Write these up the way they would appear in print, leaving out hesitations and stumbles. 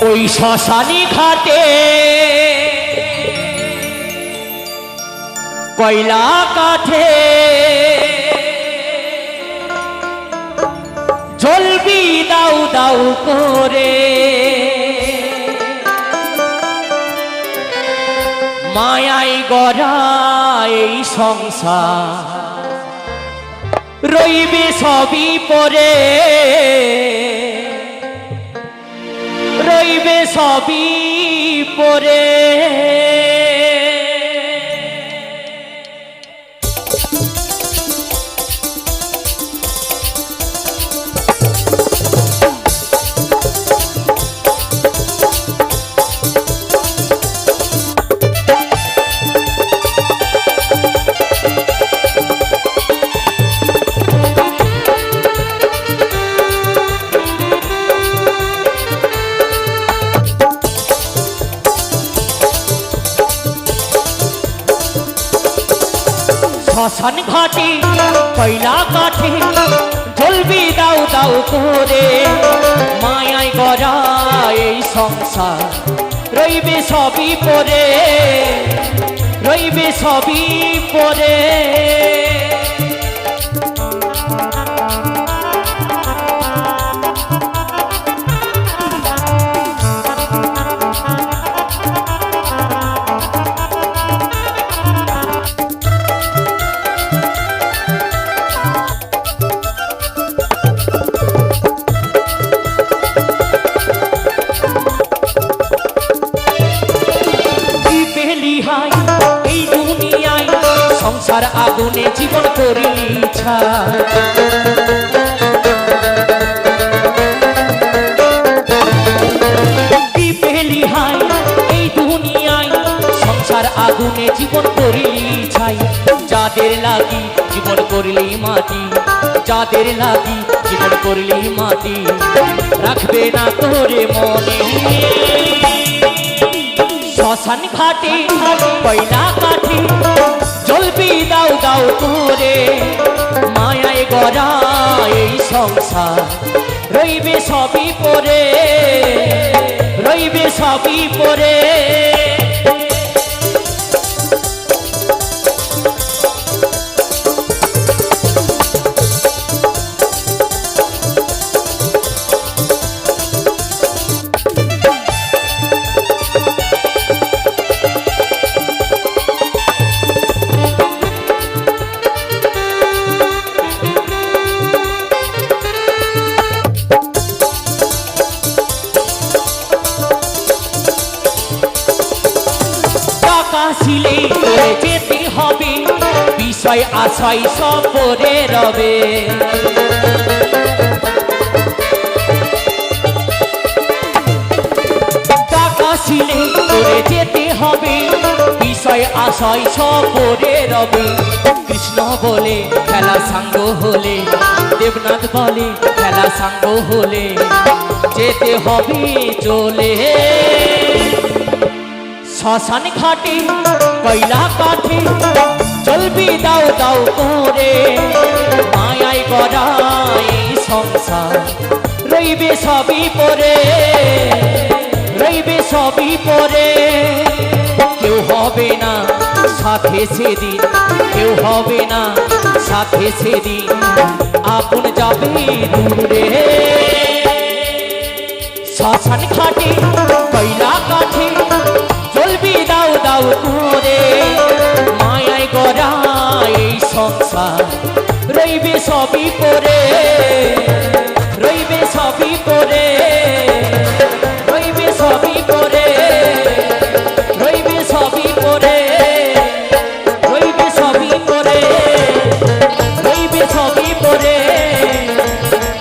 ওই শ্মশানী ঘাটে কয়লা কাঠে জ্বলবি দাউ দাউ করে মায়াই গড়া এই সংসার রইবে সবই পরে রইবে সবই পরে শ্মশান ঘাটে কয়লা কাঠে জ্বলবি দাউ দাউ করে মায়াই গড়া এই সংসার রইবে সবই পরে রইবে সবই পরে সংসার আগুনে জীবন করিলি ছাই কি পেলি হাই এই দুনিয়ায় সংসার আগুনে জীবন করিলি ছাই যাদের লাগি জীবন করিলি মাটি যাদের লাগি জীবন করিলি মাটি রাখবে না তোরে মনে শ্মশান ঘাটে কয়লা কাঠে জ্বলবি দাউ দাউ করে মায়ায় গড়া এই সংসার রইবে সবই পরে রইবে সবই পরে আসিলে তোরে যেতে হবে বিষয় আশাই সব পরে রবে আসিলে তোরে যেতে হবে বিষয় আশাই সব পরে রবে কৃষ্ণ বলে খেলা সাঙ্গ হলে দেবনাথ বলে খেলা সাঙ্গ হলে যেতে হবে চলে শ্মশান ঘাটে কয়লা কাঠে জ্বলবি দাউ দাউ করে মায়াই গড়া এই সংসার রইবে সবই পরে রইবে সবই পরে কেউ হবে না সাথে সেদিন কেউ হবে না সাথে সেদিন আপন যাবে দূরে শ্মশান ঘাটে কয়লা কাঠে জ্বলবি দাউ দাউ করে মায়াই গড়া এই সংসার রইবে সবই পরে রইবে সবই পরে রইবে সবই পরে রইবে সবই পরে রইবে সবই পরে রইবে সবই পরে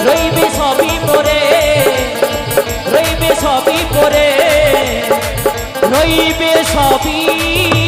রইবে সবই পরে রইবে সবই পরে রইবে সবই